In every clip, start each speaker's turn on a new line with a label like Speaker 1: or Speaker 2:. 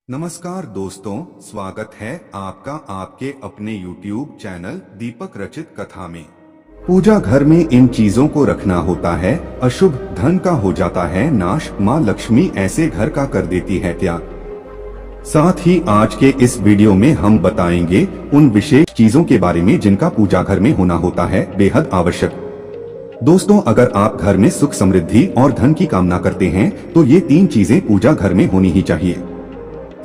Speaker 1: नमस्कार दोस्तों, स्वागत है आपका आपके अपने YouTube चैनल दीपक रचित कथा में। पूजा घर में इन चीजों को रखना होता है, अशुभ धन का हो जाता है नाश, माँ लक्ष्मी ऐसे घर का कर देती है त्याग। साथ ही आज के इस वीडियो में हम बताएंगे उन विशेष चीजों के बारे में जिनका पूजा घर में होना होता है बेहद आवश्यक। दोस्तों, अगर आप घर में सुख समृद्धि और धन की कामना करते हैं तो ये 3 चीजें पूजा घर में होनी ही चाहिए।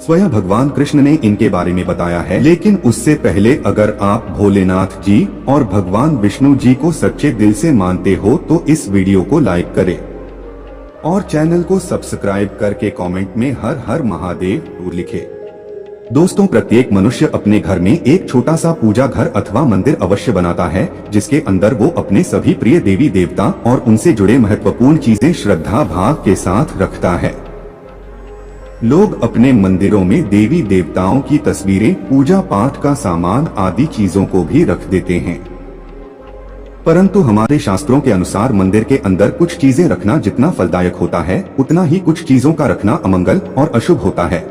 Speaker 1: स्वयं भगवान कृष्ण ने इनके बारे में बताया है, लेकिन उससे पहले अगर आप भोलेनाथ जी और भगवान विष्णु जी को सच्चे दिल से मानते हो तो इस वीडियो को लाइक करें और चैनल को सब्सक्राइब करके कमेंट में हर हर महादेव जरूर लिखें। दोस्तों, प्रत्येक मनुष्य अपने घर में एक छोटा सा पूजा घर अथवा मंदिर अवश्य बनाता है, जिसके अंदर वो अपने सभी प्रिय देवी देवता और उनसे जुड़े महत्वपूर्ण चीजें श्रद्धा भाव के साथ रखता है। लोग अपने मंदिरों में देवी देवताओं की तस्वीरें, पूजा पाठ का सामान आदि चीजों को भी रख देते हैं, परंतु हमारे शास्त्रों के अनुसार मंदिर के अंदर कुछ चीजें रखना जितना फलदायक होता है, उतना ही कुछ चीजों का रखना अमंगल और अशुभ होता है।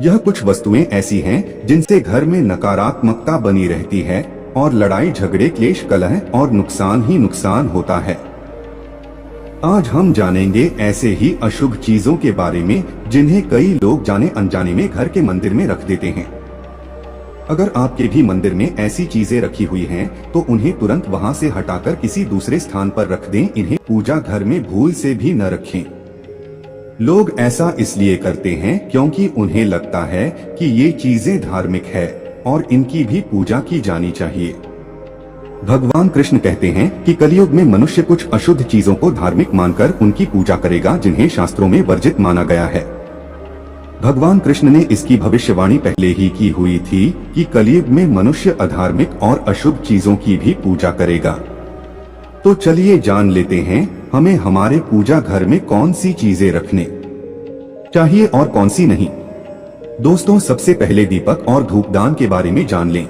Speaker 1: यह कुछ वस्तुएं ऐसी हैं जिनसे घर में नकारात्मकता बनी रहती है और लड़ाई झगड़े, क्लेश, कलह और नुकसान ही नुकसान होता है। आज हम जानेंगे ऐसे ही अशुभ चीजों के बारे में जिन्हें कई लोग जाने अनजाने में घर के मंदिर में रख देते हैं। अगर आपके भी मंदिर में ऐसी चीजें रखी हुई हैं, तो उन्हें तुरंत वहां से हटाकर किसी दूसरे स्थान पर रख दें। इन्हें पूजा घर में भूल से भी न रखें। लोग ऐसा इसलिए करते हैं क्योंकि उन्हें लगता है कि ये चीजें धार्मिक है और इनकी भी पूजा की जानी चाहिए। भगवान कृष्ण कहते हैं कि कलयुग में मनुष्य कुछ अशुद्ध चीजों को धार्मिक मानकर उनकी पूजा करेगा, जिन्हें शास्त्रों में वर्जित माना गया है। भगवान कृष्ण ने इसकी भविष्यवाणी पहले ही की हुई थी कि कलयुग में मनुष्य अधार्मिक और अशुभ चीजों की भी पूजा करेगा। तो चलिए जान लेते हैं हमें हमारे पूजा घर में कौन सी चीजें रखने चाहिए और कौन सी नहीं। दोस्तों, सबसे पहले दीपक और धूपदान के बारे में जान लें।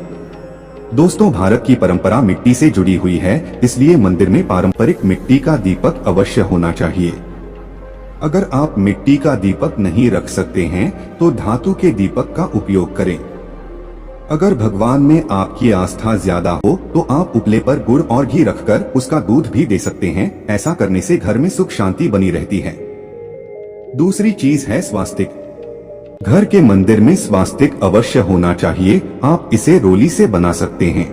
Speaker 1: दोस्तों, भारत की परंपरा मिट्टी से जुड़ी हुई है, इसलिए मंदिर में पारंपरिक मिट्टी का दीपक अवश्य होना चाहिए। अगर आप मिट्टी का दीपक नहीं रख सकते हैं तो धातु के दीपक का उपयोग करें। अगर भगवान में आपकी आस्था ज्यादा हो तो आप उपले पर गुड़ और घी रखकर उसका दूध भी दे सकते हैं। ऐसा करने से घर में सुख शांति बनी रहती है। दूसरी चीज है स्वास्तिक। घर के मंदिर में स्वास्तिक अवश्य होना चाहिए। आप इसे रोली से बना सकते हैं।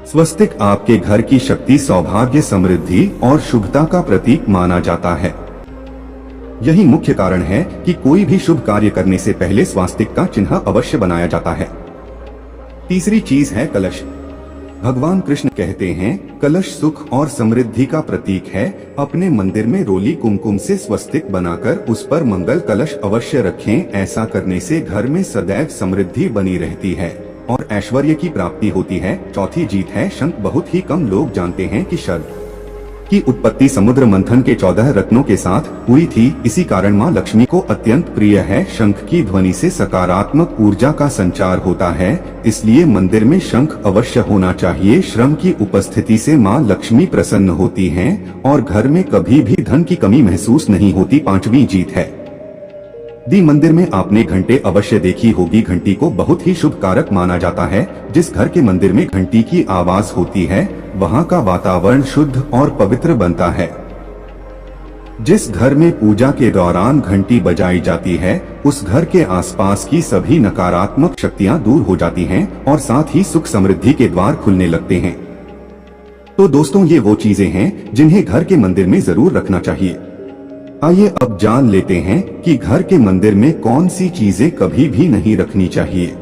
Speaker 1: स्वस्तिक आपके घर की शक्ति, सौभाग्य, समृद्धि और शुभता का प्रतीक माना जाता है। यही मुख्य कारण है कि कोई भी शुभ कार्य करने से पहले स्वास्तिक का चिन्ह अवश्य बनाया जाता है। तीसरी चीज है कलश। भगवान कृष्ण कहते हैं कलश सुख और समृद्धि का प्रतीक है। अपने मंदिर में रोली कुमकुम से स्वस्तिक बनाकर उस पर मंगल कलश अवश्य रखें। ऐसा करने से घर में सदैव समृद्धि बनी रहती है और ऐश्वर्य की प्राप्ति होती है। चौथी जीत है शंख। बहुत ही कम लोग जानते हैं कि शंख की उत्पत्ति समुद्र मंथन के 14 रत्नों के साथ हुई थी। इसी कारण माँ लक्ष्मी को अत्यंत प्रिय है। शंख की ध्वनि से सकारात्मक ऊर्जा का संचार होता है, इसलिए मंदिर में शंख अवश्य होना चाहिए। श्रम की उपस्थिति से माँ लक्ष्मी प्रसन्न होती हैं और घर में कभी भी धन की कमी महसूस नहीं होती। 5वीं जीत है दी। मंदिर में आपने घंटे अवश्य देखी होगी। घंटी को बहुत ही शुभ कारक माना जाता है। जिस घर के मंदिर में घंटी की आवाज होती है वहाँ का वातावरण शुद्ध और पवित्र बनता है। जिस घर में पूजा के दौरान घंटी बजाई जाती है उस घर के आसपास की सभी नकारात्मक शक्तियाँ दूर हो जाती हैं और साथ ही सुख समृद्धि के द्वार खुलने लगते हैं। तो दोस्तों, ये वो चीजें हैं जिन्हें घर के मंदिर में जरूर रखना चाहिए। आइए अब जान लेते हैं कि घर के मंदिर में कौन सी चीजें कभी भी नहीं रखनी चाहिए।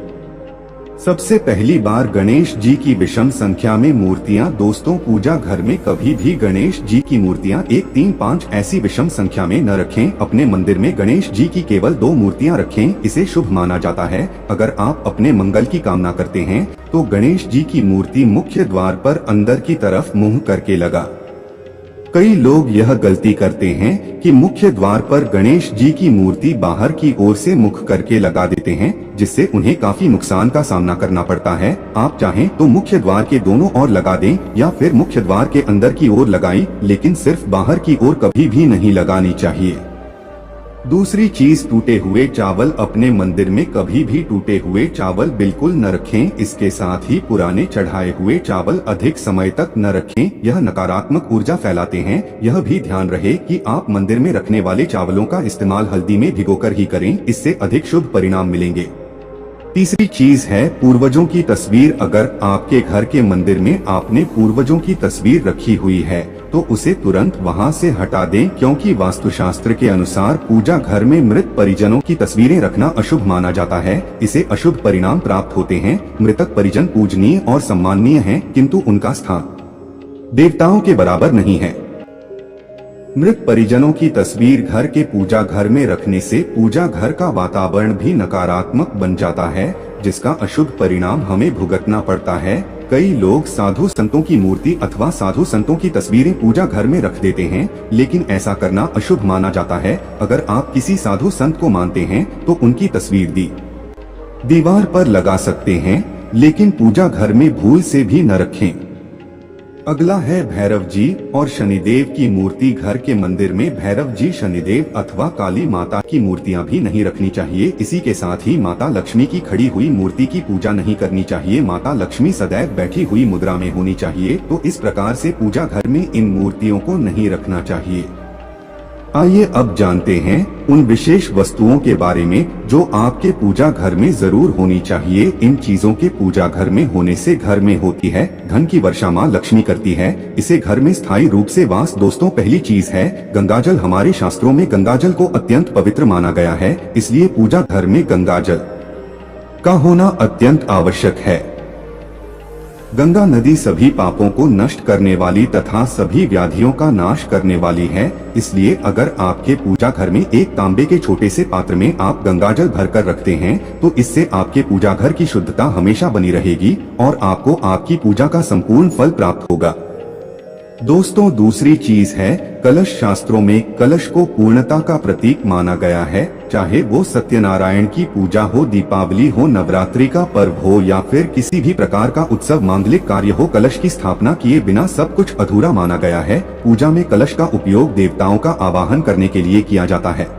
Speaker 1: सबसे पहली बार गणेश जी की विषम संख्या में मूर्तियां। दोस्तों, पूजा घर में कभी भी गणेश जी की मूर्तियां 1, 3, 5 ऐसी विषम संख्या में न रखें। अपने मंदिर में गणेश जी की केवल 2 मूर्तियां रखें, इसे शुभ माना जाता है। अगर आप अपने मंगल की कामना करते हैं तो गणेश जी की मूर्ति मुख्य द्वार पर अंदर की तरफ मुंह करके लगा। कई लोग यह गलती करते हैं कि मुख्य द्वार पर गणेश जी की मूर्ति बाहर की ओर से मुख करके लगा देते हैं, जिससे उन्हें काफी नुकसान का सामना करना पड़ता है। आप चाहें तो मुख्य द्वार के दोनों ओर लगा दें या फिर मुख्य द्वार के अंदर की ओर लगाएं, लेकिन सिर्फ बाहर की ओर कभी भी नहीं लगानी चाहिए। दूसरी चीज, टूटे हुए चावल। अपने मंदिर में कभी भी टूटे हुए चावल बिल्कुल न रखें। इसके साथ ही पुराने चढ़ाए हुए चावल अधिक समय तक न रखें, यह नकारात्मक ऊर्जा फैलाते हैं। यह भी ध्यान रहे कि आप मंदिर में रखने वाले चावलों का इस्तेमाल हल्दी में भिगोकर ही करें, इससे अधिक शुभ परिणाम मिलेंगे। तीसरी चीज है पूर्वजों की तस्वीर। अगर आपके घर के मंदिर में आपने पूर्वजों की तस्वीर रखी हुई है तो उसे तुरंत वहां से हटा दें, क्योंकि वास्तुशास्त्र के अनुसार पूजा घर में मृत परिजनों की तस्वीरें रखना अशुभ माना जाता है। इसे अशुभ परिणाम प्राप्त होते हैं। मृतक परिजन पूजनीय और सम्माननीय हैं, किंतु उनका स्थान देवताओं के बराबर नहीं है। मृत परिजनों की तस्वीर घर के पूजा घर में रखने से पूजा घर का वातावरण भी नकारात्मक बन जाता है, जिसका अशुभ परिणाम हमें भुगतना पड़ता है। कई लोग साधु संतों की मूर्ति अथवा साधु संतों की तस्वीरें पूजा घर में रख देते हैं, लेकिन ऐसा करना अशुभ माना जाता है। अगर आप किसी साधु संत को मानते हैं तो उनकी तस्वीर दीवार पर लगा सकते हैं, लेकिन पूजा घर में भूल से भी न रखें। अगला है भैरव जी और शनिदेव की मूर्ति। घर के मंदिर में भैरव जी, शनिदेव अथवा काली माता की मूर्तियां भी नहीं रखनी चाहिए। इसी के साथ ही माता लक्ष्मी की खड़ी हुई मूर्ति की पूजा नहीं करनी चाहिए। माता लक्ष्मी सदैव बैठी हुई मुद्रा में होनी चाहिए, तो इस प्रकार से पूजा घर में इन मूर्तियों को नहीं रखना चाहिए। आइए अब जानते हैं उन विशेष वस्तुओं के बारे में जो आपके पूजा घर में जरूर होनी चाहिए। इन चीजों के पूजा घर में होने से घर में होती है धन की वर्षा माँ लक्ष्मी करती है। इसे घर में स्थायी रूप से वास। दोस्तों, पहली चीज है गंगाजल। हमारे शास्त्रों में गंगाजल को अत्यंत पवित्र माना गया है, इसलिए पूजा घर में गंगाजल का होना अत्यंत आवश्यक है। गंगा नदी सभी पापों को नष्ट करने वाली तथा सभी व्याधियों का नाश करने वाली है। इसलिए अगर आपके पूजा घर में एक तांबे के छोटे से पात्र में आप गंगाजल भरकर रखते हैं तो इससे आपके पूजा घर की शुद्धता हमेशा बनी रहेगी और आपको आपकी पूजा का संपूर्ण फल प्राप्त होगा। दोस्तों, दूसरी चीज है कलश। शास्त्रों में कलश को पूर्णता का प्रतीक माना गया है। चाहे वो सत्यनारायण की पूजा हो, दीपावली हो, नवरात्रि का पर्व हो या फिर किसी भी प्रकार का उत्सव, मांगलिक कार्य हो, कलश की स्थापना किए बिना सब कुछ अधूरा माना गया है। पूजा में कलश का उपयोग देवताओं का आवाहन करने के लिए किया जाता है।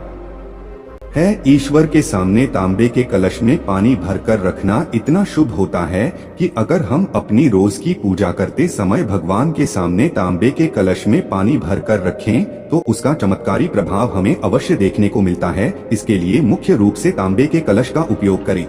Speaker 1: ईश्वर के सामने तांबे के कलश में पानी भरकर रखना इतना शुभ होता है कि अगर हम अपनी रोज की पूजा करते समय भगवान के सामने तांबे के कलश में पानी भरकर रखें तो उसका चमत्कारी प्रभाव हमें अवश्य देखने को मिलता है। इसके लिए मुख्य रूप से तांबे के कलश का उपयोग करें।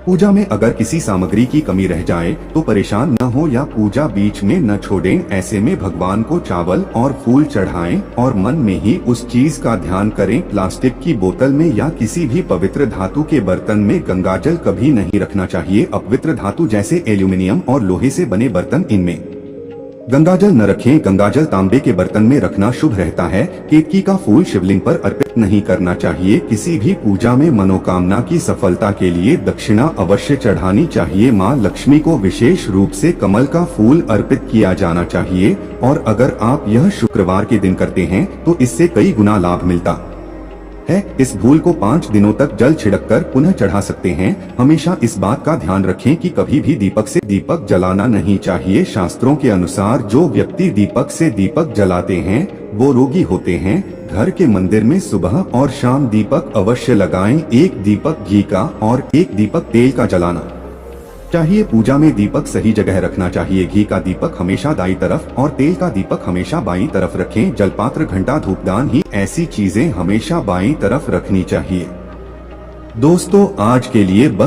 Speaker 1: पूजा में अगर किसी सामग्री की कमी रह जाए तो परेशान न हो या पूजा बीच में न छोड़ें। ऐसे में भगवान को चावल और फूल चढ़ाएं और मन में ही उस चीज का ध्यान करें। प्लास्टिक की बोतल में या किसी भी पवित्र धातु के बर्तन में गंगाजल कभी नहीं रखना चाहिए। अपवित्र धातु जैसे एल्यूमिनियम और लोहे से बने बर्तन, इनमें गंगाजल न रखें। गंगाजल तांबे के बर्तन में रखना शुभ रहता है। केतकी का फूल शिवलिंग पर अर्पित नहीं करना चाहिए। किसी भी पूजा में मनोकामना की सफलता के लिए दक्षिणा अवश्य चढ़ानी चाहिए। माँ लक्ष्मी को विशेष रूप से कमल का फूल अर्पित किया जाना चाहिए और अगर आप यह शुक्रवार के दिन करते हैं तो इससे कई गुना लाभ मिलता है। इस फूल को 5 दिनों तक जल छिड़ककर पुनः चढ़ा सकते हैं। हमेशा इस बात का ध्यान रखें कि कभी भी दीपक से दीपक जलाना नहीं चाहिए। शास्त्रों के अनुसार जो व्यक्ति दीपक से दीपक जलाते हैं वो रोगी होते हैं। घर के मंदिर में सुबह और शाम दीपक अवश्य लगाएं। एक दीपक घी का और एक दीपक तेल का जलाना चाहिए। पूजा में दीपक सही जगह रखना चाहिए। घी का दीपक हमेशा दाईं तरफ और तेल का दीपक हमेशा बाईं तरफ रखें। जलपात्र, घंटा, धूपदान ही ऐसी चीजें हमेशा बाईं तरफ रखनी चाहिए। दोस्तों, आज के लिए बस